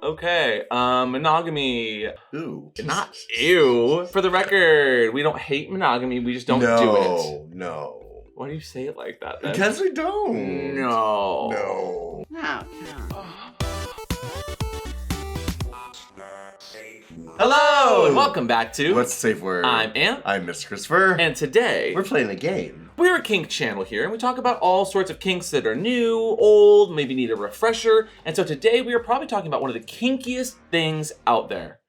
Okay, monogamy. Ooh. Not ew. For the record, we don't hate monogamy, we just don't do it. No. Why do you say it like that then? Because we don't. No. Hello, and welcome back to What's Safe Word? I'm Amp. I'm Mr. Christopher. And today, we're playing a game. We're a kink channel here, and we talk about all sorts of kinks that are new, old, maybe need a refresher. And so today we are probably talking about one of the kinkiest things out there.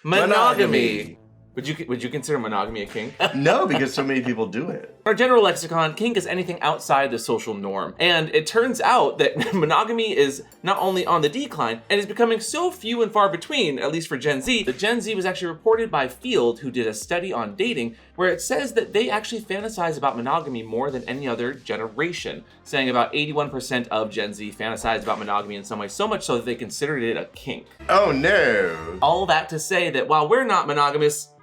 Monogamy. Would you consider monogamy a kink? No, because so many people do it. Our general lexicon, kink is anything outside the social norm. And it turns out that monogamy is not only on the decline, and is becoming so few and far between, at least for Gen Z. The Gen Z was actually reported by Field, who did a study on dating, where it says that they actually fantasize about monogamy more than any other generation, saying about 81% of Gen Z fantasize about monogamy in some way, so much so that they considered it a kink. Oh no. All that to say that while we're not monogamous,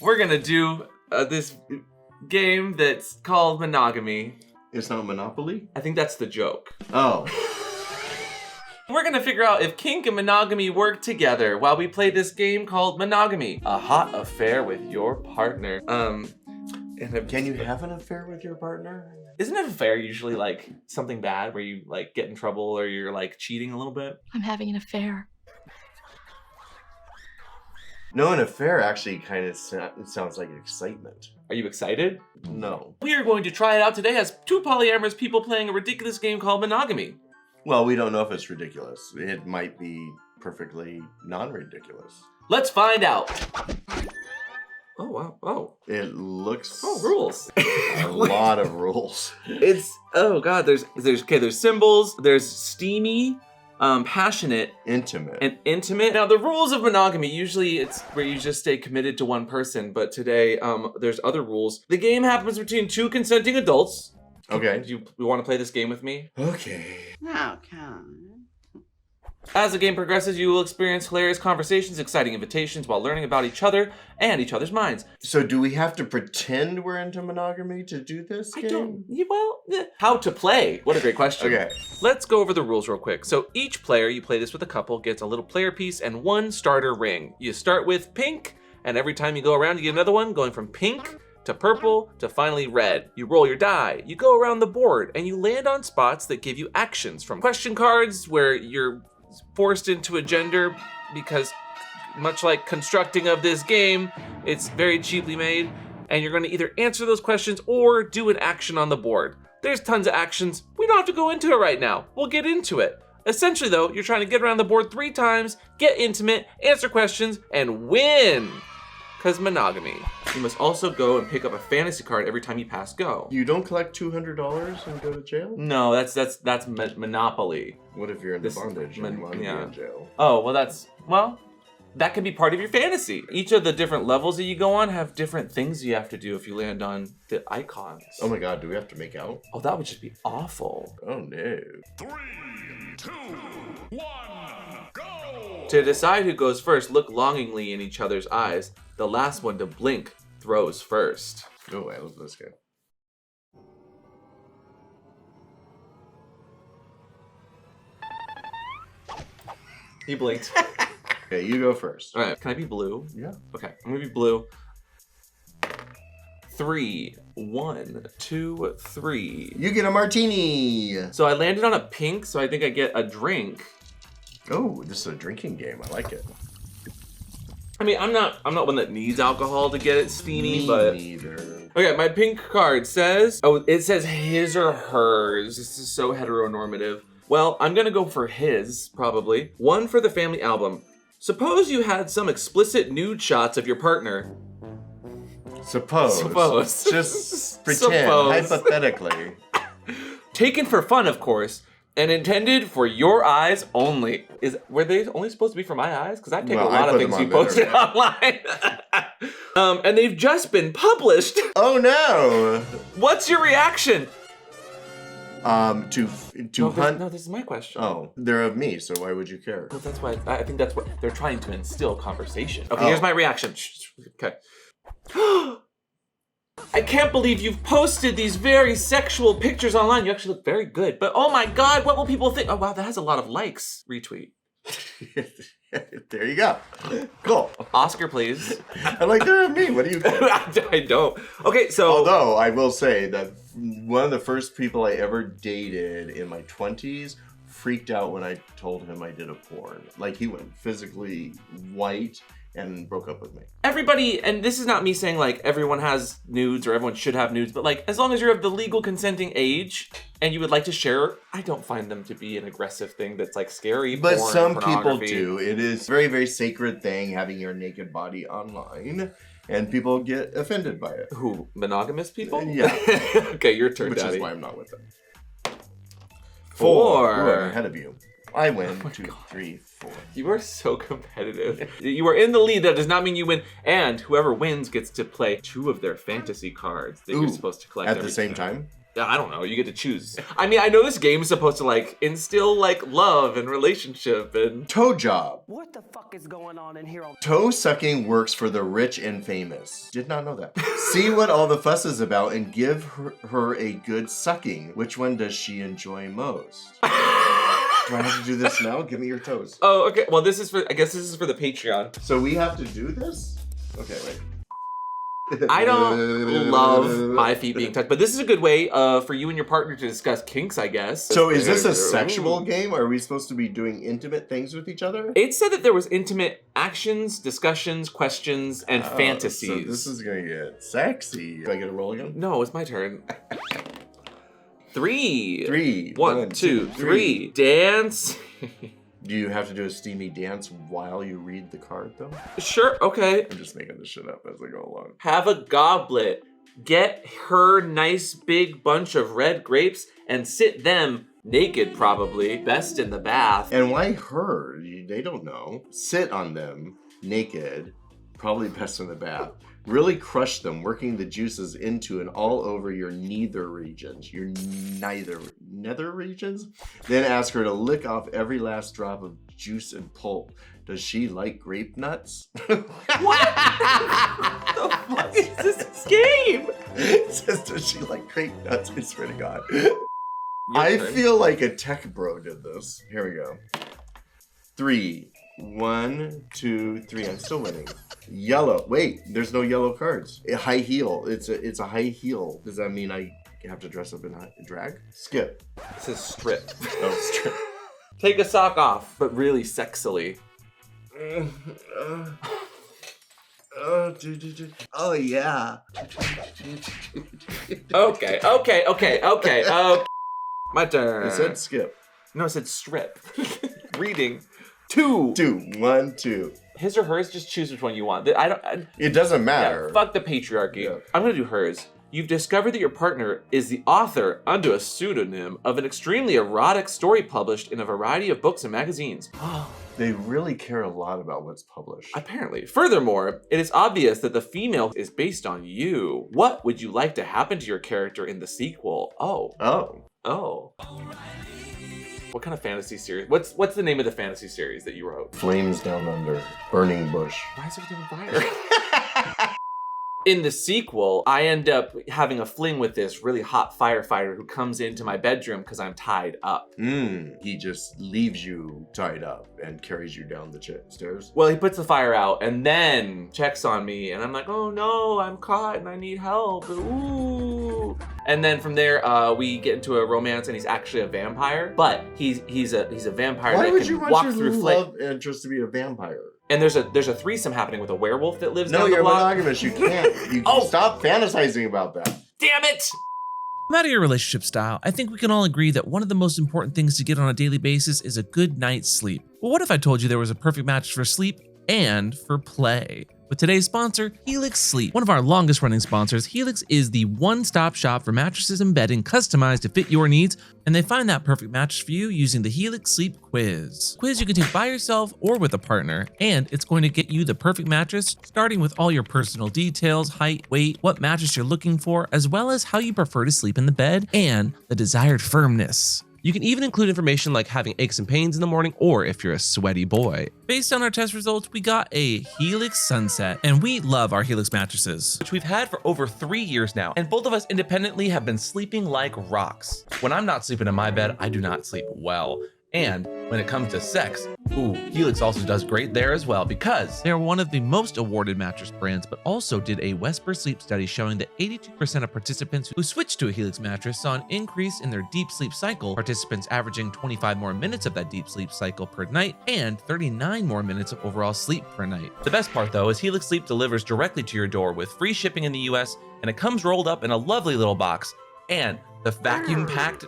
we're gonna do this game that's called Monogamy. It's not Monopoly? I think that's the joke. Oh. We're gonna figure out if kink and monogamy work together while we play this game called Monogamy. A hot affair with your partner. Can you have an affair with your partner? Isn't an affair usually like something bad where you like get in trouble or you're like cheating a little bit? I'm having an affair. No, an affair actually kind of sounds like excitement. Are you excited? No. We are going to try it out today as two polyamorous people playing a ridiculous game called Monogamy. Well, we don't know if it's ridiculous. It might be perfectly non-ridiculous. Let's find out. Oh, wow. Oh. It looks... Oh, rules. A lot of rules. It's... Oh, God. There's symbols. There's steamy, passionate, intimate. And intimate. Now, the rules of monogamy, usually it's where you just stay committed to one person, but today there's other rules. The game happens between two consenting adults. Okay. Do you want to play this game with me? Okay. As the game progresses, you will experience hilarious conversations, exciting invitations while learning about each other and each other's minds. So do we have to pretend we're into monogamy to do this game? How to play? What a great question. Okay. Let's go over the rules real quick. So each player, you play this with a couple, gets a little player piece and one starter ring. You start with pink, and every time you go around, you get another one, going from pink to purple to finally red. You roll your die, you go around the board, and you land on spots that give you actions, from question cards where you're forced into a gender because, much like constructing of this game, it's very cheaply made, and you're going to either answer those questions or do an action on the board. There's tons of actions. We don't have to go into it right now. We'll get into it. Essentially though, you're trying to get around the board 3 times, get intimate, answer questions, and win. Because monogamy. You must also go and pick up a fantasy card every time you pass go. You don't collect $200 and go to jail? No, that's Monopoly. What if you're in bondage and you want to be in jail? Oh, well, that could be part of your fantasy. Each of the different levels that you go on have different things you have to do if you land on the icons. Oh my God, do we have to make out? Oh, that would just be awful. Oh no. 3, 2, 1, go! To decide who goes first, look longingly in each other's eyes. The last one to blink throws first. Oh, I love this game. He blinked. Okay, you go first. All right, can I be blue? Yeah. Okay, I'm gonna be blue. 3, 1, 2, 3. You get a martini. So I landed on a pink, so I think I get a drink. Oh, this is a drinking game. I like it. I mean, I'm not one that needs alcohol to get it steamy, Me but neither. Okay, my pink card says, it says his or hers. This is so heteronormative. Well, I'm gonna go for his, probably. 1 for the family album. Suppose you had some explicit nude shots of your partner. Suppose. Just pretend, Suppose. hypothetically. Taken for fun, of course, and intended for your eyes only. Were they only supposed to be for my eyes? Because I take a lot of things you posted online. And they've just been published. Oh no! What's your reaction? To hunt. No, this is my question. Oh, they're of me, so why would you care? Well, that's why I think that's what they're trying to instill conversation. Okay, here's my reaction. Okay. I can't believe you've posted these very sexual pictures online. You actually look very good. But oh my God, what will people think? Oh wow, that has a lot of likes. Retweet. There you go. Cool. Oscar, please. I like that at me. What do you think? I don't. Okay, so. Although I will say that one of the first people I ever dated in my 20s freaked out when I told him I did a porn. Like, he went physically white and broke up with me. Everybody, and this is not me saying like everyone has nudes or everyone should have nudes, but like as long as you're of the legal consenting age and you would like to share, I don't find them to be an aggressive thing that's like scary. But porn, some people pornography. do. It is a very, very sacred thing having your naked body online, and people get offended by it. Who, monogamous people? Yeah. Okay, your turn, Which Daddy. is why I'm not with them. 4. Ooh, I'm ahead of you. I win. 2, 3, 4. You are so competitive. You are in the lead. That does not mean you win. And whoever wins gets to play 2 of their fantasy cards that you're supposed to collect at every the same time. Yeah, I don't know. You get to choose. I mean, I know this game is supposed to like instill like love and relationship and Toe job. What the fuck is going on in here? Toe sucking works for the rich and famous. Did not know that. See what all the fuss is about and give her a good sucking. Which one does she enjoy most? Do I have to do this now? Give me your toes. Oh, okay. Well, this is for. I guess this is for the Patreon. So we have to do this? Okay, wait. I don't love my feet being touched, but this is a good way for you and your partner to discuss kinks, I guess. So is this a sexual game? Are we supposed to be doing intimate things with each other? It said that there was intimate actions, discussions, questions, and fantasies. So this is gonna get sexy. Do I get a roll again? No, it's my turn. 3. 3. 1, 2, 3. Dance. Do you have to do a steamy dance while you read the card, though? Sure, okay. I'm just making this shit up as I go along. Have a goblet. Get her nice big bunch of red grapes and sit them naked, probably. Best in the bath. And why her? They don't know. Sit on them, naked, probably best in the bath. Really crush them, working the juices into and all over your nether regions. Your nether regions? Then ask her to lick off every last drop of juice and pulp. Does she like grape nuts? What the fuck is this game? It says, does she like grape nuts? I swear to God. I feel like a tech bro did this. Here we go. 3. 1, 2, 3. I'm still winning. Yellow. Wait, there's no yellow cards. A high heel. It's a high heel. Does that mean I have to dress up in drag? Skip. It says strip. Oh, strip. Take a sock off, but really sexily. Oh yeah. Okay. My turn. It said skip. No, it said strip. Reading. 2. 1, 2. His or hers, just choose which one you want. It doesn't matter. Yeah, fuck the patriarchy. Yeah. I'm gonna do hers. You've discovered that your partner is the author, under a pseudonym, of an extremely erotic story published in a variety of books and magazines. They really care a lot about what's published. Apparently. Furthermore, it is obvious that the female is based on you. What would you like to happen to your character in the sequel? Oh. What kind of fantasy series? What's the name of the fantasy series that you wrote? Flames Down Under. Burning Bush. Why is everything on fire? In the sequel, I end up having a fling with this really hot firefighter who comes into my bedroom because I'm tied up. He just leaves you tied up and carries you down the stairs? Well, he puts the fire out and then checks on me, and I'm like, oh no, I'm caught and I need help. Ooh. And then from there, we get into a romance, and he's actually a vampire, but he's a vampire Why that would can you walk want through your flame. love interest to be a vampire? And there's a threesome happening with a werewolf that lives No, down the you're block. monogamous. You can't. You stop fantasizing about that. Damn it! No matter your relationship style, I think we can all agree that one of the most important things to get on a daily basis is a good night's sleep. But what if I told you there was a perfect match for sleep and for play? With today's sponsor, Helix Sleep. One of our longest running sponsors, Helix is the one-stop shop for mattresses and bedding customized to fit your needs, and they find that perfect mattress for you using the Helix Sleep Quiz. Quiz you can take by yourself or with a partner, and it's going to get you the perfect mattress, starting with all your personal details, height, weight, what mattress you're looking for, as well as how you prefer to sleep in the bed, and the desired firmness. You can even include information like having aches and pains in the morning, or if you're a sweaty boy. Based on our test results, we got a Helix Sunset, and we love our Helix mattresses, which we've had for over 3 years now, and both of us independently have been sleeping like rocks. When I'm not sleeping in my bed, I do not sleep well. And when it comes to sex, Ooh, Helix also does great there as well because they're one of the most awarded mattress brands, but also did a Wesper sleep study showing that 82% of participants who switched to a Helix mattress saw an increase in their deep sleep cycle, participants averaging 25 more minutes of that deep sleep cycle per night and 39 more minutes of overall sleep per night. The best part though is Helix Sleep delivers directly to your door with free shipping in the US, and it comes rolled up in a lovely little box, and the vacuum packed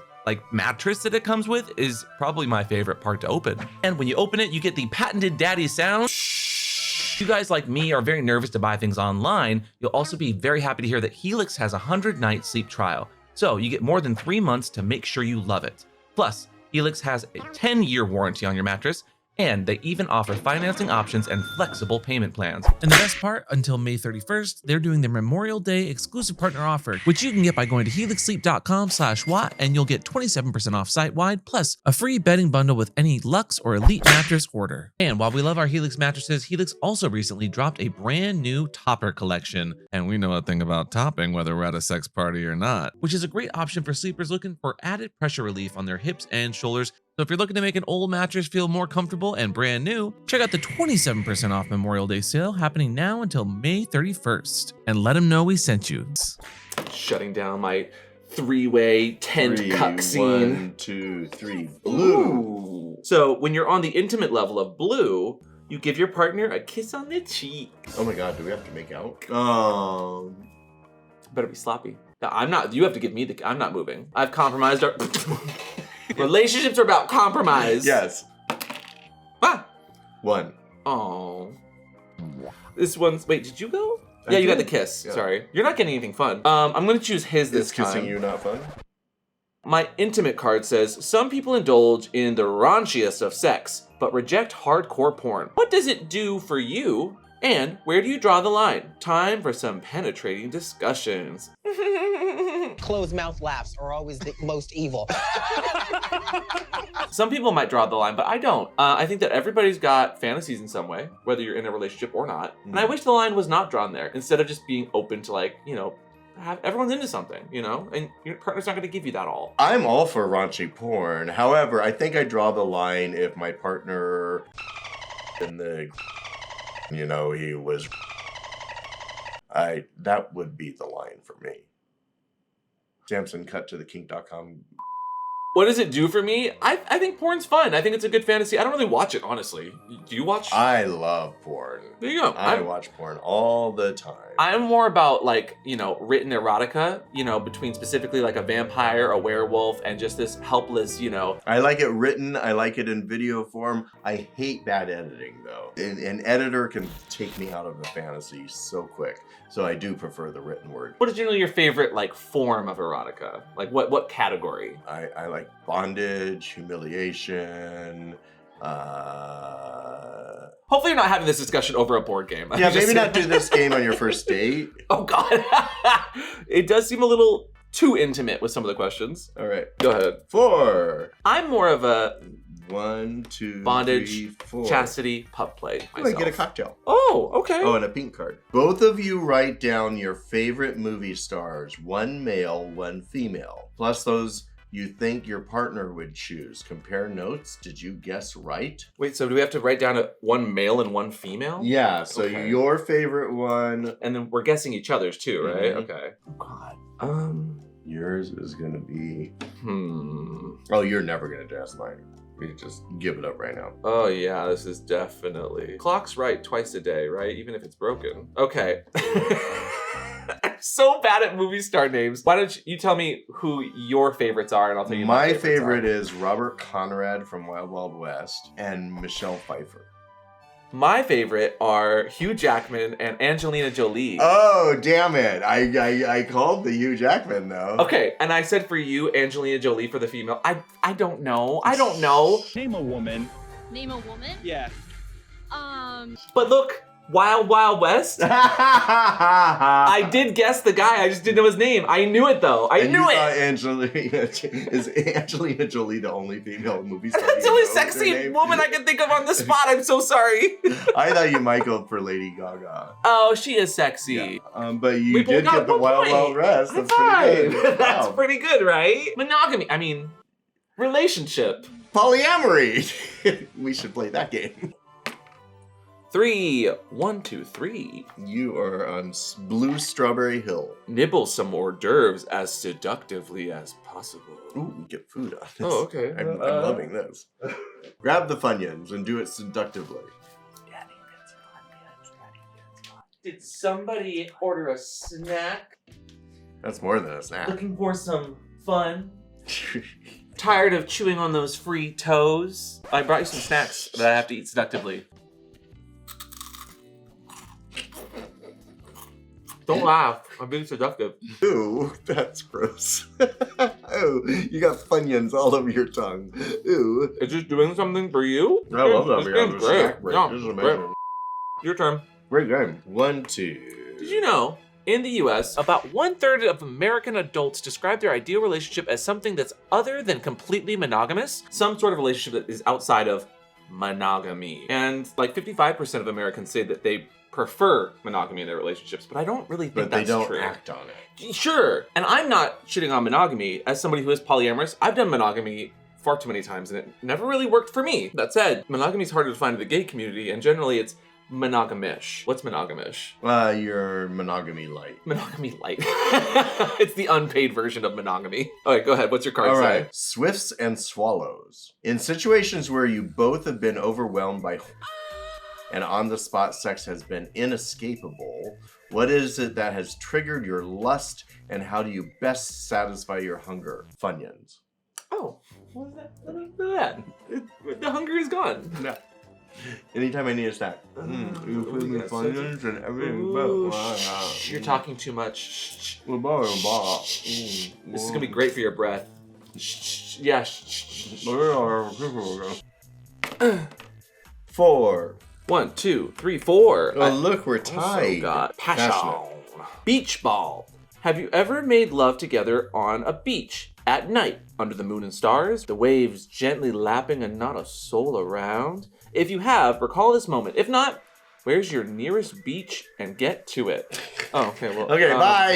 mattress that it comes with is probably my favorite part to open. And when you open it, you get the patented daddy sound. If you guys like me are very nervous to buy things online, you'll also be very happy to hear that Helix has a 100-night sleep trial. So you get more than 3 months to make sure you love it. Plus, Helix has a 10-year warranty on your mattress, and they even offer financing options and flexible payment plans. And the best part, until May 31st, they're doing their Memorial Day exclusive partner offer, which you can get by going to helixsleep.com/watt, and you'll get 27% off site-wide, plus a free bedding bundle with any Luxe or Elite mattress order. And while we love our Helix mattresses, Helix also recently dropped a brand new topper collection. And we know a thing about topping, whether we're at a sex party or not, which is a great option for sleepers looking for added pressure relief on their hips and shoulders. So if you're looking to make an old mattress feel more comfortable and brand new, check out the 27% off Memorial Day sale happening now until May 31st. And let them know we sent you. Shutting down my three-way tent cuck scene. 1, 2, 3, blue. Ooh. So when you're on the intimate level of blue, you give your partner a kiss on the cheek. Oh my god, do we have to make out? Better be sloppy. No, I'm not. You have to give me the. I'm not moving. I've compromised our. Relationships are about compromise. Yes. Ah. 1. Oh. This one's. Wait, did you go? I Yeah, you got did. the kiss. Yeah. Sorry. You're not getting anything fun. I'm gonna choose his this Is kissing time. you not fun? My intimate card says, some people indulge in the raunchiest of sex, but reject hardcore porn. What does it do for you? And where do you draw the line? Time for some penetrating discussions. Closed mouth laughs are always the most evil. Some people might draw the line, but I don't. I think that everybody's got fantasies in some way, whether you're in a relationship or not. And I wish the line was not drawn there, instead of just being open to, like, you know, everyone's into something, you know? And your partner's not gonna give you that all. I'm all for raunchy porn. However, I think I draw the line if my partner in the, you know, he was, that would be the line for me. Samson, cut to the kink.com. What does it do for me? I think porn's fun. I think it's a good fantasy. I don't really watch it, honestly. Do you watch? I love porn. There you go. I watch porn all the time. I'm more about, like, you know, written erotica, you know, between specifically like a vampire, a werewolf, and just this helpless, you know. I like it written. I like it in video form. I hate bad editing, though. An editor can take me out of a fantasy so quick. So I do prefer the written word. What is generally your favorite, like, form of erotica? Like, what category? I like bondage, humiliation, Hopefully you're not having this discussion over a board game. yeah, maybe not do this game on your first date. Oh, God. It does seem a little too intimate with some of the questions. All right. Go ahead. 4. I'm more of a 1, 2, bondage, 3, 4. chastity, pup play I myself. get a cocktail. Oh, okay. Oh, and a pink card. Both of you write down your favorite movie stars. 1 male, 1 female. Plus those you think your partner would choose. Compare notes. Did you guess right? Wait, so do we have to write down one male and 1 female? Yeah, so Okay. your favorite one. And then we're guessing each other's too, right? Mhm. Okay. Oh, God. Yours is gonna be. Hmm. Oh, you're never gonna guess mine. We just give it up right now. Oh, yeah, this is definitely. Clock's right twice a day, right? Even if it's broken. Okay. I'm so bad at movie star names. Why don't you tell me who your favorites are, and I'll tell you My favorites favorite are. is Robert Conrad from Wild Wild West and Michelle Pfeiffer. My favorite are Hugh Jackman and Angelina Jolie. Oh, damn it. I called the Hugh Jackman, though. Okay, and I said for you, Angelina Jolie for the female. I don't know. I don't know. Name a woman. Name a woman? Yeah. But look, Wild Wild West. I did guess the guy. I just didn't know his name. I knew it though. I knew it. Is Angelina Jolie the only female movie star? That's the only sexy woman I can think of on the spot. I'm so sorry. I thought you might go for Lady Gaga. Oh, she is sexy. Yeah. But you We both did got get the 1 Wild point. Wild West. That's High pretty five. good. That's Wow. pretty good, right? Monogamy. I mean, relationship. Polyamory. We should play that game. 3, 1, 2, 3. You are on Blue Strawberry Hill. Nibble some hors d'oeuvres as seductively as possible. Ooh, we get food on this. Oh, okay. I'm loving this. Grab the Funyuns and do it seductively. Did somebody order a snack? That's more than a snack. Looking for some fun? Tired of chewing on those free toes? I brought you some snacks that I have to eat seductively. Don't laugh. I'm being seductive. Ooh, that's gross. Oh, you got Funyuns all over your tongue. Ooh. Is this doing something for you? I love that. This We have game's a great. snack break. No, This is great. amazing. Your turn. Great game. 1, 2. Did you know, in the US, about 1/3 of American adults describe their ideal relationship as something that's other than completely monogamous? Some sort of relationship that is outside of monogamy. And like 55% of Americans say that they prefer monogamy in their relationships, but I don't really think But they that's don't true. act on it. Sure, and I'm not shitting on monogamy. As somebody who is polyamorous, I've done monogamy far too many times and it never really worked for me. That said, monogamy is harder to find in the gay community and generally it's monogamish. What's monogamish? You're monogamy light. Monogamy light. It's the unpaid version of monogamy. All right, go ahead. What's your card All say? right. Swifts and swallows. In situations where you both have been overwhelmed by and on-the-spot sex has been inescapable, what is it that has triggered your lust and how do you best satisfy your hunger? Funyuns. Oh, what is that? Look at that. The hunger is gone. No. Anytime I need a snack. You put me yes, Funyuns and everything. Ooh, shh, you're talking too much. Shh, shh. This is gonna be great for your breath. Shh, yeah. Shh. 4. 1, 2, 3, 4. Oh, look, we're tied. Also got passion. Passionate. Beach ball. Have you ever made love together on a beach at night under the moon and stars, the waves gently lapping and not a soul around? If you have, recall this moment. If not, where's your nearest beach and get to it? Oh, okay, well. Okay, bye.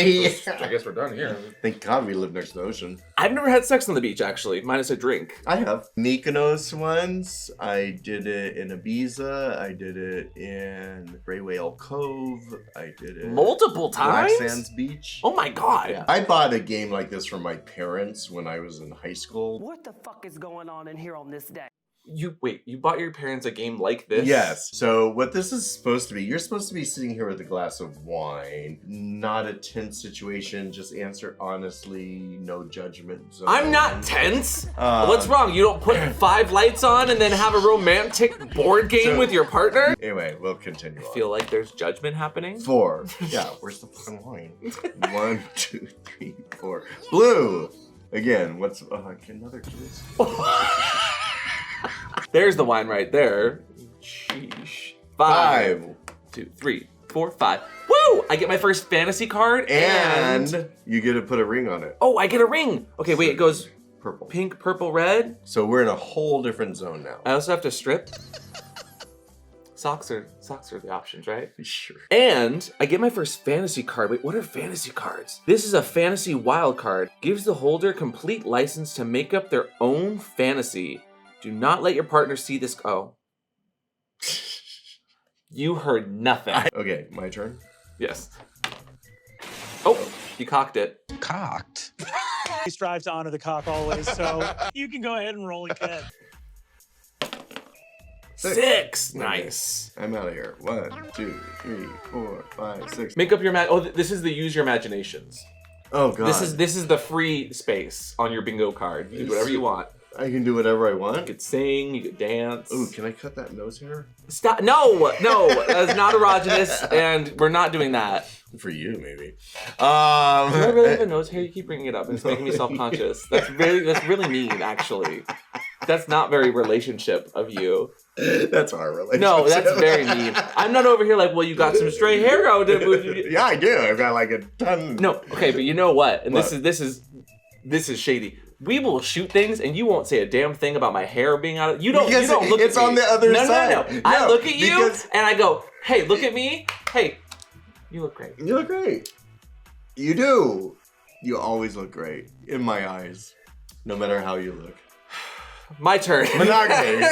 I guess we're done here. Thank God we live next to the ocean. I've never had sex on the beach, actually, minus a drink. I have. Mykonos once. I did it in Ibiza. I did it in Grey Whale Cove. I did it Multiple Black times? Sands Beach. Oh my God. Yeah. I bought a game like this from my parents when I was in high school. What the fuck is going on in here on this day? You bought your parents a game like this? Yes. So what this is supposed to be, you're supposed to be sitting here with a glass of wine, not a tense situation, just answer honestly, no judgment zone. I'm not tense. What's wrong? You don't put 5 lights on and then have a romantic board game with your partner? Anyway, we'll continue I feel like there's judgment happening. 4. Yeah, where's the fucking wine? 1, 2, 3, 4. Blue! Again, what's another twist? There's the wine right there. Sheesh. 5, 2, 3, 4, 5. Woo! I get my first fantasy card And you get to put a ring on it. oh, I get a ring. Okay, wait, it goes Purple. pink, purple, red. So we're in a whole different zone now. I also have to strip. Socks are the options, right? Sure. And I get my first fantasy card. Wait, what are fantasy cards? This is a fantasy wild card. Gives the holder complete license to make up their own fantasy. Do not let your partner see this. Oh. You heard nothing. Okay, my turn. Yes. Oh, you cocked it. Cocked? He strives to honor the cock always, so you can go ahead and roll again. 6. Nice. I'm out of here. 1, 2, 3, 4, 5, 6. Make up your this is the use your imaginations. Oh god. This is the free space on your bingo card. You can do whatever you want. I can do whatever I You want. could sing, you could dance. Ooh, can I cut that nose hair? Stop. No, that's not erogenous, and we're not doing that. For you, maybe. Do I really have a nose hair? You keep bringing it up, and it's making me self-conscious. That's really mean, actually. That's not very relationship of you. That's our relationship. No, that's very mean. I'm not over here like, well, you got some stray hair out. Yeah, I do. I've got like a ton. No, okay, but you know what? And What? this is shady. We will shoot things, and you won't say a damn thing about my hair being out of. You don't Because look at me. it's on the other side. No. I No, look at you, because- and I go, hey, look at me. Hey, you look great. You look great. You do. You always look great in my eyes, no matter how you look. My turn. Monogamy.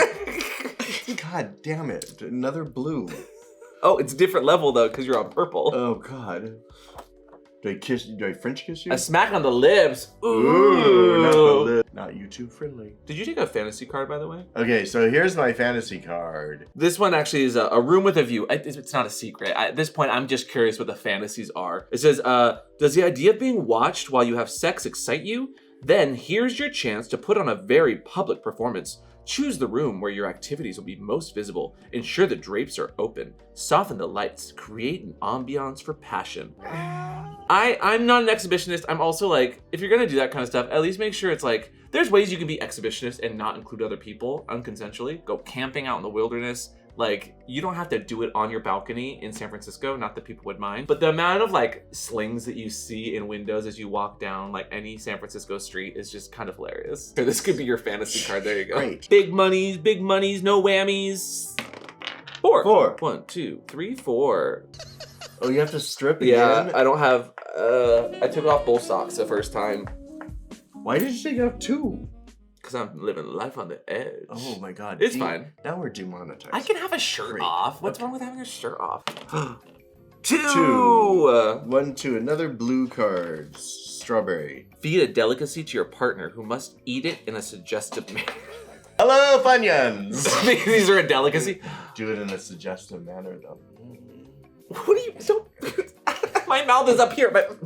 God damn it. Another blue. Oh, it's a different level though, because you're on purple. Oh, God. Do I French kiss you? A smack on the lips. Ooh, not the lip. Not YouTube friendly. Did you take a fantasy card, by the way? Okay, so here's my fantasy card. This one actually is a room with a view. It's not a secret. At this point, I'm just curious what the fantasies are. It says, does the idea of being watched while you have sex excite you? Then here's your chance to put on a very public performance. Choose the room where your activities will be most visible. Ensure the drapes are open. Soften the lights. Create an ambiance for passion. I'm not an exhibitionist. I'm also like, if you're gonna do that kind of stuff, at least make sure it's like, there's ways you can be exhibitionist and not include other people unconsensually. Go camping out in the wilderness. Like, you don't have to do it on your balcony in San Francisco, not that people would mind. But the amount of like slings that you see in windows as you walk down like any San Francisco street is just kind of hilarious. So this could be your fantasy card, there you go. Great. Big monies, no whammies. 4. 4. 1, 2, 3, 4. Oh, you have to strip Yeah, again? I don't have, I took off both socks the first time. Why did you take out 2? Because I'm living life on the edge. Oh my God. It's fine. Now we're demonetized. I can have a shirt Great. off. What's Okay. wrong with having a shirt off? 2! 2. 1, 2. Another blue card. Strawberry. Feed a delicacy to your partner who must eat it in a suggestive manner. Hello, Funyuns! These are a delicacy? Do it in a suggestive manner, though. What do you, don't, my mouth is up here, but.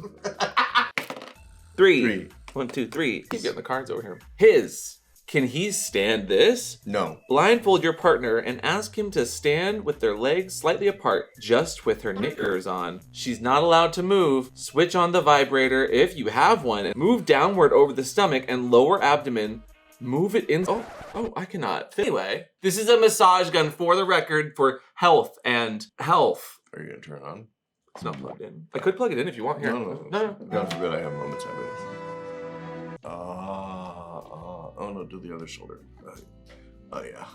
3. 1, 2, 3. Keep getting the cards over here. His. Can he stand this? No. Blindfold your partner and ask him to stand with their legs slightly apart, just with her knickers on. She's not allowed to move. Switch on the vibrator if you have one. And move downward over the stomach and lower abdomen. Move it in. Oh, I cannot. Anyway, this is a massage gun for the record for health and health. Are you going to turn it on? It's not plugged in. I could plug it in if you want. Here. No. God forbid I have moments of it. Oh no, do the other shoulder. Oh yeah.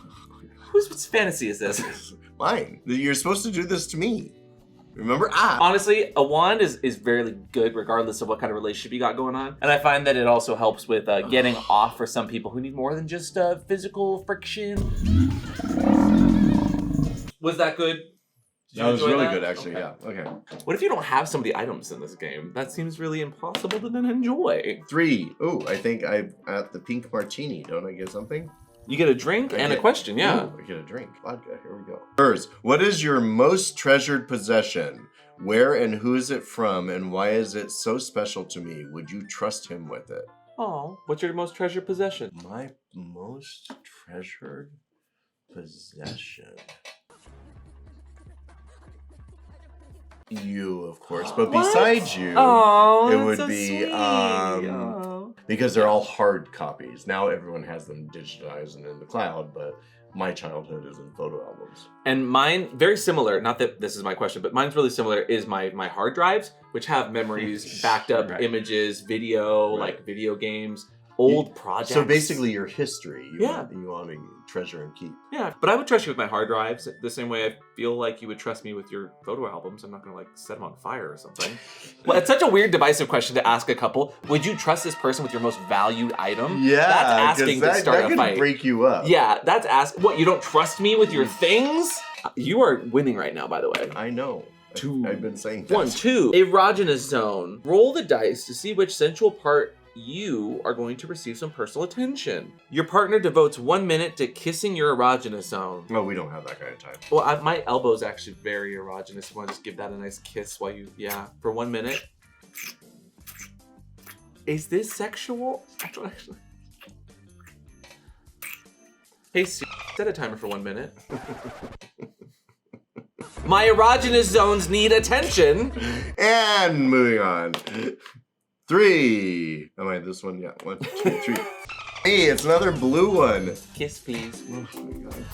Whose fantasy is this? Mine. You're supposed to do this to me. Remember? Honestly, a wand is very good regardless of what kind of relationship you got going on. And I find that it also helps with getting off for some people who need more than just physical friction. Was that good? Did That was enjoy really that? good, actually. Okay. Yeah. Okay. What if you don't have some of the items in this game? That seems really impossible to then enjoy. 3. Oh, I think I'm at the pink martini. Don't I get something? You get a drink and a question, yeah. Ooh, I get a drink. Vodka. Here we go. First, what is your most treasured possession? Where and who is it from, and why is it so special to me? Would you trust him with it? Oh, what's your most treasured possession? My most treasured possession. You, of course, but besides you, Oh, it would be because they're all hard copies. Now everyone has them digitized and in the cloud, but my childhood is in photo albums. And mine, very similar, not that this is my question, but mine's really similar, is my hard drives, which have memories, backed up images, video, like video games, old projects. So basically your history, you Yeah. want to treasure and keep. Yeah, but I would trust you with my hard drives the same way I feel like you would trust me with your photo albums. I'm not gonna like set them on fire or something. Well, it's such a weird divisive question to ask a couple. Would you trust this person with your most valued item? Yeah, that's asking to start that a fight. could break you up. Yeah, that's ask. What, you don't trust me with your things? You are winning right now, by the way. I know. 2. I've been saying that. 1, 2. Erogenous zone. Roll the dice to see which sensual part you are going to receive some personal attention. Your partner devotes 1 minute to kissing your erogenous zone. No, we don't have that kind of time. Well, my elbow's actually very erogenous. You want to just give that a nice kiss while you, for 1 minute. Is this sexual? Actually. Hey, set a timer for 1 minute. My erogenous zones need attention. And moving on. 3. Am I this one? Yeah. 1, 2, 3. Hey, it's another blue one. Kiss, please. Oh my god.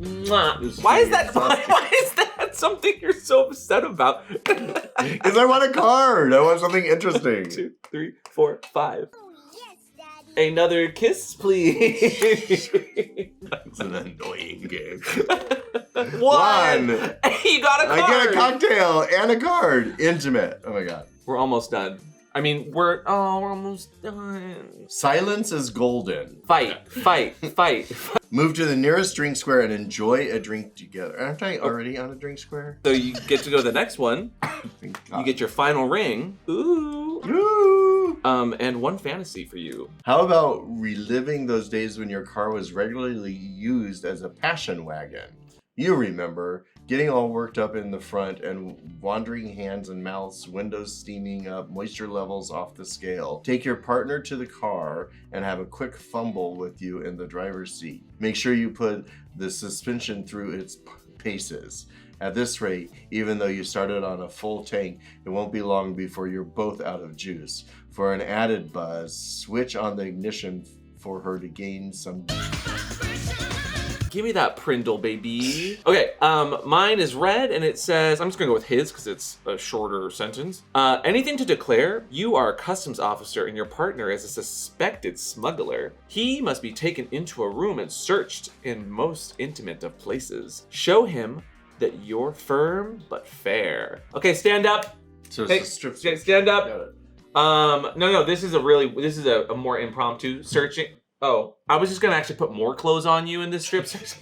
Mwah. Why is that something you're so upset about? Because I want a card. I want something interesting. 2, 3, 4, 5. Another kiss, please. It's an annoying game. 1. You got a card. I get a cocktail and a card. Intimate. Oh my god. We're almost done. I mean, we're almost done. Silence is golden. Fight. Move to the nearest drink square and enjoy a drink together. Aren't I already on a drink square? So you get to go to the next one. Thank You God. get your final ring. Ooh. Woo! And one fantasy for you. How about reliving those days when your car was regularly used as a passion wagon? You remember getting all worked up in the front and wandering hands and mouths, windows steaming up, moisture levels off the scale. Take your partner to the car and have a quick fumble with you in the driver's seat. Make sure you put the suspension through its paces. At this rate, even though you started on a full tank, it won't be long before you're both out of juice. For an added buzz, switch on the ignition for her to gain some... Give me that Prindle, baby. Okay, mine is red, and it says, I'm just gonna go with his because it's a shorter sentence. Anything to declare? You are a customs officer and your partner is a suspected smuggler. He must be taken into a room and searched in most intimate of places. Show him that you're firm but fair. Okay, stand up. So Hey, it's a strip okay, stand up. Got it. No, this is a more impromptu searching. Oh, I was just gonna actually put more clothes on you in this strip search.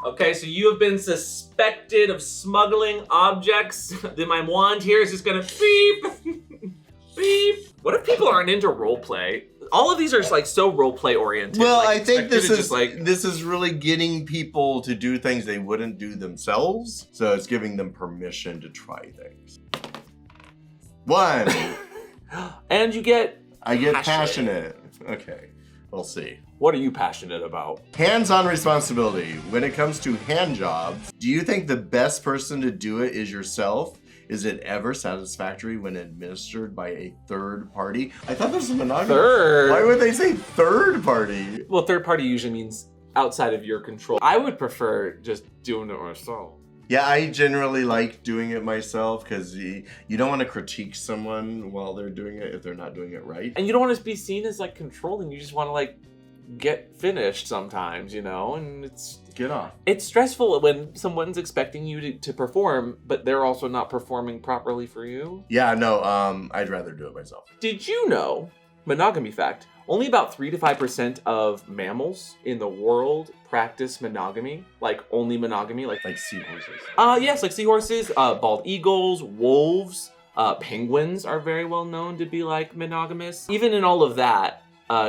Okay, so you have been suspected of smuggling objects. Then my wand here is just gonna beep, beep. What if people aren't into roleplay? All of these are like so roleplay oriented. Well, like, I think expected this to is just like this is really getting people to do things they wouldn't do themselves. So it's giving them permission to try things. 1. and you get I get passionate. passionate. Okay, we'll see. What are you passionate about? Hands-on responsibility. When it comes to hand jobs, do you think the best person to do it is yourself? Is it ever satisfactory when administered by a third party? I thought this was monogamy. Third. Why would they say third party? Well, third party usually means outside of your control. I would prefer just doing it myself. Yeah, I generally like doing it myself because you don't want to critique someone while they're doing it if they're not doing it right. And you don't want to be seen as like controlling. You just want to like get finished sometimes, you know? And Get off. it's stressful when someone's expecting you to perform, but they're also not performing properly for you. Yeah, no, I'd rather do it myself. Did you know, monogamy fact, only about 3 to 5% of mammals in the world practice monogamy, like only monogamy, like seahorses. yes, like seahorses, bald eagles, wolves, penguins are very well known to be like monogamous. Even in all of that,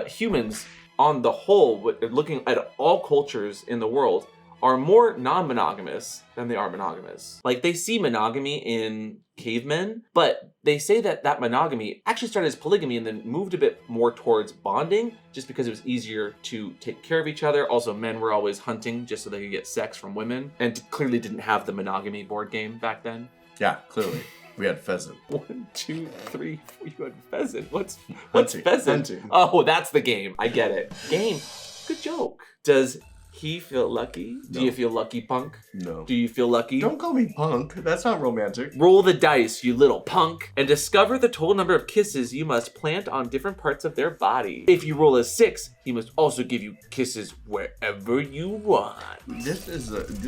humans on the whole, looking at all cultures in the world, are more non-monogamous than they are monogamous. Like they see monogamy in cavemen, but they say that monogamy actually started as polygamy and then moved a bit more towards bonding just because it was easier to take care of each other. Also, men were always hunting just so they could get sex from women and clearly didn't have the monogamy board game back then. Yeah, clearly. We had pheasant. 1, 2, 3, 4, you had pheasant. What's Hunting. pheasant? Hunting. Oh, that's the game. I get it. Game. Good joke. Does he feel lucky? Do No. you feel lucky, punk? No. Do you feel lucky? Don't call me punk. That's not romantic. Roll the dice, you little punk, and discover the total number of kisses you must plant on different parts of their body. If you roll a 6, he must also give you kisses wherever you want. This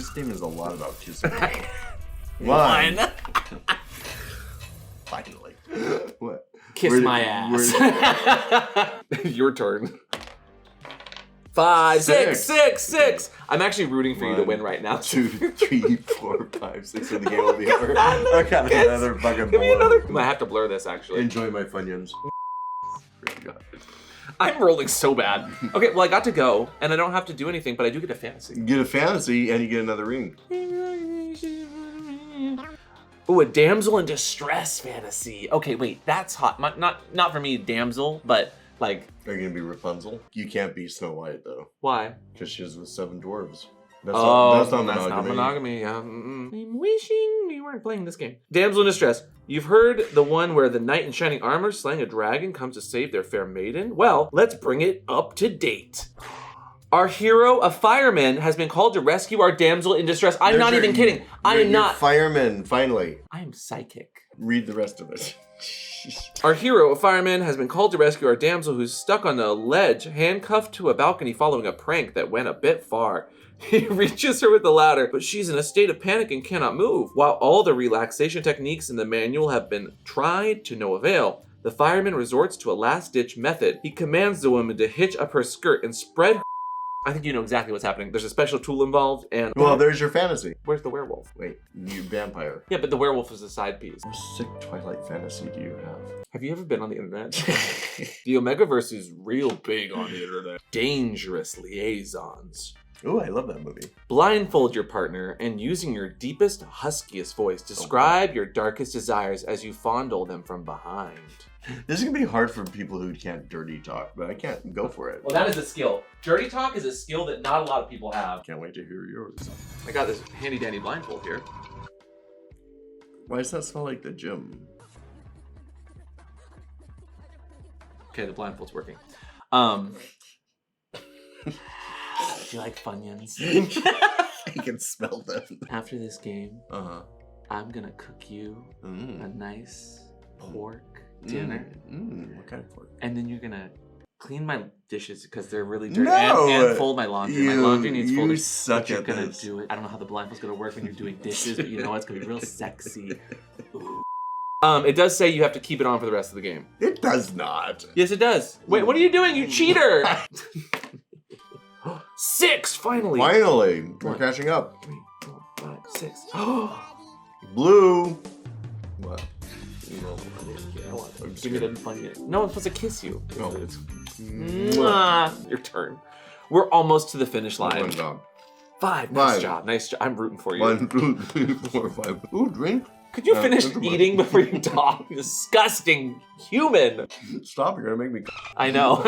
game is a lot about kissing. 1. Finally. What? Kiss Where- my ass. Your turn. 5, 6, 6, 6. I'm actually rooting for you to win right now. 2, 3, 4, 5, 6, and the game will be over. Another I got kiss. another fucking Give me blow. another. I might have to blur this actually. Enjoy my Funyuns. I'm rolling so bad. Okay, well I got to go, and I don't have to do anything, but I do get a fantasy. You get a fantasy and you get another ring. Ooh, a damsel in distress fantasy. Okay, wait, that's hot. Not for me, damsel, but like, Are you gonna be Rapunzel? You can't be Snow White though, why? because she was with 7 dwarves. That's That's not not monogamy. monogamy. Yeah. I'm wishing we weren't playing this game. Damsel in distress. You've heard the one where the knight in shining armor slaying a dragon comes to save their fair maiden? Well, let's bring it up to date. Our hero, a fireman, has been called to rescue our damsel in distress. I'm not even kidding. I am You're not. Fireman, finally. I am psychic. Read the rest of it. Our hero, a fireman, has been called to rescue our damsel who's stuck on a ledge, handcuffed to a balcony following a prank that went a bit far. He reaches her with the ladder, but she's in a state of panic and cannot move. While all the relaxation techniques in the manual have been tried to no avail, The fireman resorts to a last-ditch method. He commands the woman to hitch up her skirt and spread her... I think you know exactly what's happening. There's a special tool involved, and... Well, there's your fantasy. Where's the werewolf? Wait, you vampire. Yeah, but the werewolf is a side piece. What sick Twilight fantasy do you have? Have you ever been on the internet? The Omegaverse is real big on the internet. Dangerous liaisons. Ooh, I love that movie. Blindfold your partner and using your deepest, huskiest voice, describe your darkest desires as you fondle them from behind. This is gonna be hard for people who can't dirty talk, but I can't go for it. Well, that is a skill. Dirty talk is a skill that not a lot of people have. Can't wait to hear yours. I got this handy dandy blindfold here. Why does that smell like the gym? Okay, the blindfold's working. Do you like Funyuns? I can smell them. After this game, Uh-huh. I'm gonna cook you a nice pork dinner. What kind of pork? And then you're gonna clean my dishes because they're really dirty. No! And fold my laundry. My laundry needs folding. You suck but you're at gonna this. do it. I don't know how the blindfold's gonna work when you're doing dishes, but you know it's gonna be real sexy. Ooh. It does say you have to keep it on for the rest of the game. It does not. Yes, it does. Wait, what are you doing, you cheater? 6, finally. Finally, we're catching up. 3, 4, 5, 6. Blue. What? Give me the Funyun. No, I'm supposed to kiss you. No. Mwah. Your turn. We're almost to the finish line. One job. 5. Nice job. Nice job. I'm rooting for you. 1, 2, 3, 4, 5. Ooh, drink. Could you finish eating before you talk? Disgusting human. Stop, you're gonna make me. I know.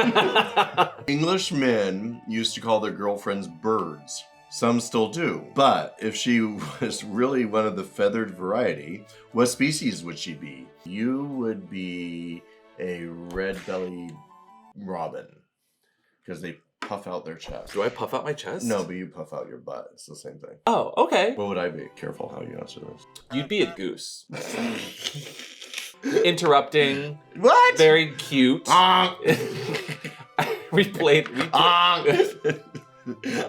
English men used to call their girlfriends birds. Some still do. But if she was really one of the feathered variety, what species would she be? You would be a red-bellied robin. Because they puff out their chest. Do I puff out my chest? No, but you puff out your butt. It's the same thing. Oh, okay. What would I be? Careful how you answer this. You'd be a goose. Interrupting. What? Very cute. We played.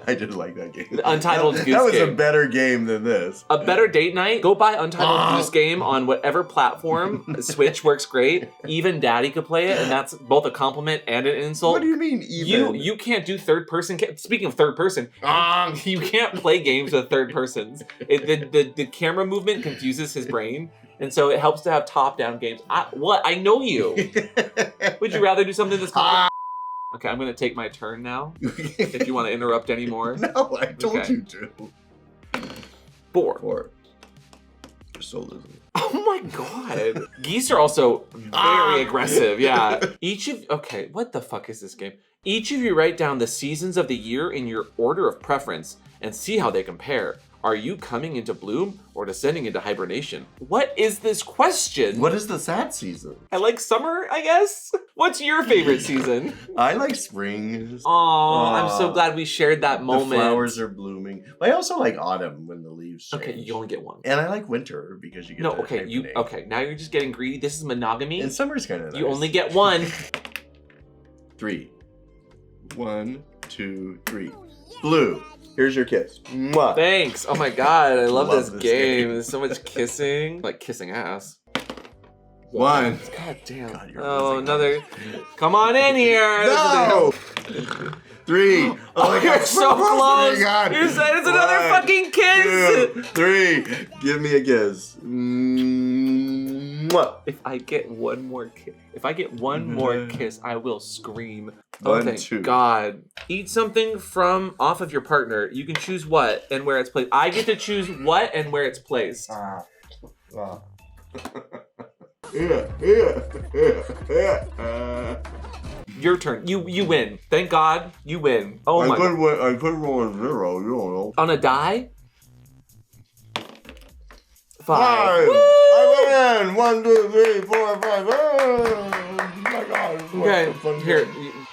I did like that game. The Untitled Goose That was Game. a better game than this. A better date night? Go buy Untitled Goose Game on whatever platform. Switch works great. Even Daddy could play it, and that's both a compliment and an insult. What do you mean even? You can't do third person. Speaking of third person, you can't play games with third persons. The camera movement confuses his brain, and so it helps to have top down games. I know you. Would you rather do something that's Okay, I'm gonna take my turn now. If you want to interrupt anymore. No, I told Okay. you to. 4. 4. You're so losing. Oh my god. Geese are also very aggressive, yeah. Okay, what the fuck is this game? Each of you write down the seasons of the year in your order of preference and see how they compare. Are you coming into bloom or descending into hibernation? What is this question? What is the sad season? I like summer, I guess? What's your favorite season? I like spring. Oh, I'm so glad we shared that moment. The flowers are blooming. I also like autumn when the leaves change. Okay, you only get one. And I like winter because you get No, to okay, hibernate. okay, now you're just getting greedy. This is monogamy. And summer's kind of nice. You only get one. 3. 1, 2, 3. Blue. Here's your kiss. Mwah. Thanks. Oh my god, I love this this game. game. There's so much kissing. Like kissing ass. 1. God damn. God, you're Oh, losing. another. Come on in here. No! 3. Oh my You're god, so close. Oh my god. It's another 1, fucking kiss. 2, 3. Give me a kiss. Mwah. If I get one more kiss, I will scream. 1, thank 2. God. Eat something from off of your partner. You can choose what and where it's placed. I get to choose what and where it's placed. Your turn. You win. Thank God, you win. Oh my God. I could roll a 0. You don't know. On a die? 5. 5. Woo! I win. 1, 2, 3, 4, 5. Oh my god. Okay, here.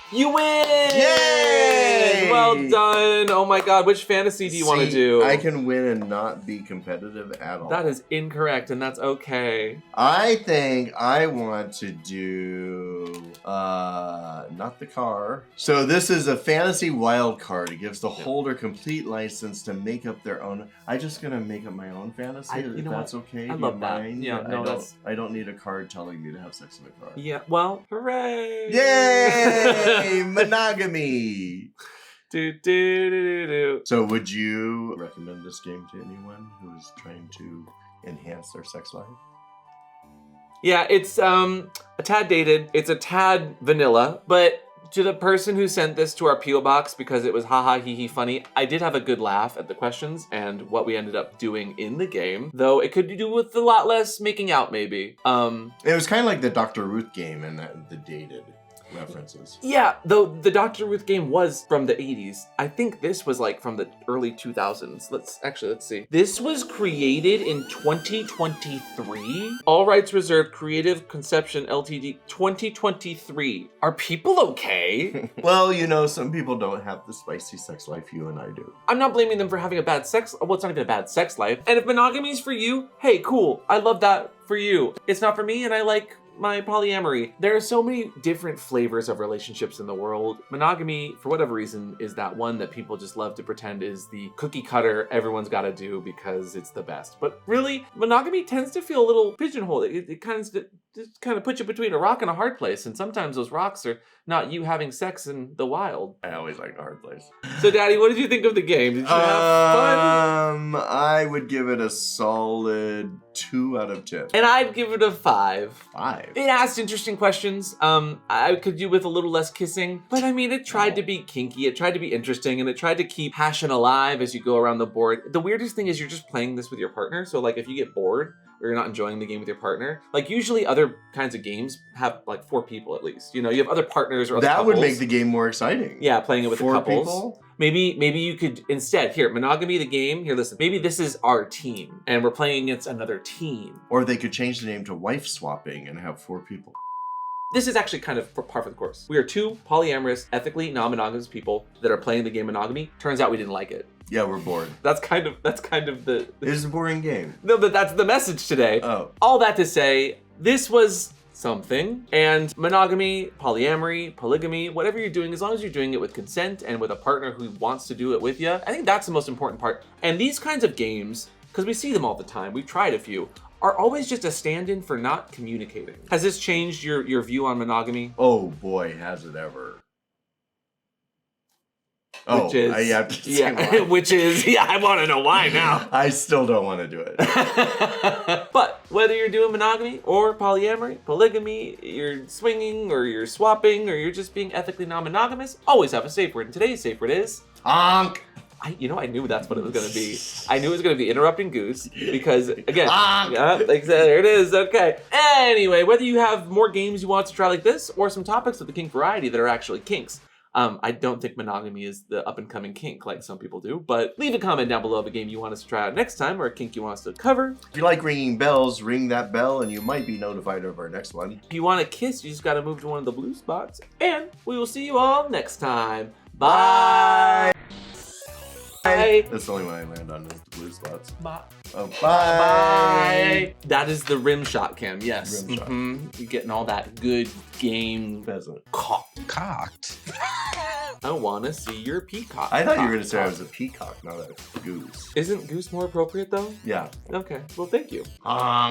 You win! Yay! Well done. Oh my god, which fantasy do you want to do? I can win and not be competitive at all. That is incorrect, and that's okay. I think I want to do not the car. So this is a fantasy wild card. It gives the holder complete license to make up their own. I'm just gonna make up my own fantasy. You know that's what? okay. I Do love you that. mind? Yeah, no, I don't need a card telling me to have sex in a car. Yeah, well, hooray! Yay! Monogamy. Do. So would you recommend this game to anyone who is trying to enhance their sex life? Yeah, it's a tad dated. It's a tad vanilla, but to the person who sent this to our P.O. box because it was haha hee hee funny, I did have a good laugh at the questions and what we ended up doing in the game, though it could do with a lot less making out maybe. It was kind of like the Dr. Ruth game and the dated references. Yeah, though the Dr. Ruth game was from the 80s. I think this was like from the early 2000s. Let's see. This was created in 2023. All rights reserved, Creative Conception Ltd. 2023. Are people okay? Well, you know, some people don't have the spicy sex life you and I do. I'm not blaming them for having a bad sex, well, it's not even a bad sex life. And if monogamy is for you, hey, cool. I love that for you. It's not for me, and I like my polyamory. There are so many different flavors of relationships in the world. Monogamy, for whatever reason, is that one that people just love to pretend is the cookie cutter everyone's got to do because it's the best. But really, monogamy tends to feel a little pigeonholed. It kind of puts you between a rock and a hard place, and sometimes those rocks are not you having sex in the wild. I always like a hard place. So, Daddy, what did you think of the game? Did you have fun? I would give it a solid 2 out of 10. And I'd give it a 5. 5. It asked interesting questions. I could do with a little less kissing, but I mean, it tried to be kinky, it tried to be interesting, and it tried to keep passion alive as you go around the board. The weirdest thing is you're just playing this with your partner, so like if you get bored or you're not enjoying the game with your partner, like usually other kinds of games have like 4 people at least. You know, you have other partners or other That couples. would make the game more exciting. Yeah, playing it with 4 the couples. people? Maybe you could instead, here, monogamy, the game, here, listen, maybe this is our team and we're playing against another team. Or they could change the name to wife swapping and have 4 people. This is actually kind of par for the course. We are 2 polyamorous, ethically non-monogamous people that are playing the game monogamy. Turns out we didn't like it. Yeah, we're bored. That's kind of the It's a boring game. No, but that's the message today. Oh. All that to say, this was something, and monogamy, polyamory, polygamy, whatever you're doing, as long as you're doing it with consent and with a partner who wants to do it with you, I think that's the most important part. And these kinds of games, because we see them all the time, we've tried a few, are always just a stand-in for not communicating. Has this changed your view on monogamy? Oh boy, has it ever. Oh, Which is, I have to say why. which is, I want to know why now. I still don't want to do it. But whether you're doing monogamy or polyamory, polygamy, you're swinging or you're swapping or you're just being ethically non-monogamous, always have a safe word. And today's safe word is Honk. I knew that's what it was going to be. I knew it was going to be interrupting Goose because, again, Honk. like I said, there it is. Okay. Anyway, whether you have more games you want to try like this or some topics of the kink variety that are actually kinks. I don't think monogamy is the up-and-coming kink like some people do, but leave a comment down below of a game you want us to try out next time or a kink you want us to cover. If you like ringing bells, ring that bell and you might be notified of our next one. If you want to kiss, you just got to move to one of the blue spots. And we will see you all next time. Bye! Bye! That's the only one I land on is the blue spots. Bye! Oh, bye! Bye! That is the rim shot cam, yes. Rim shot. You're getting all that good game Pheasant. Cocked. I want to see your peacock. I thought you were going to say I was a peacock, not a goose. Isn't goose more appropriate though? Yeah. Okay, well thank you. Honk.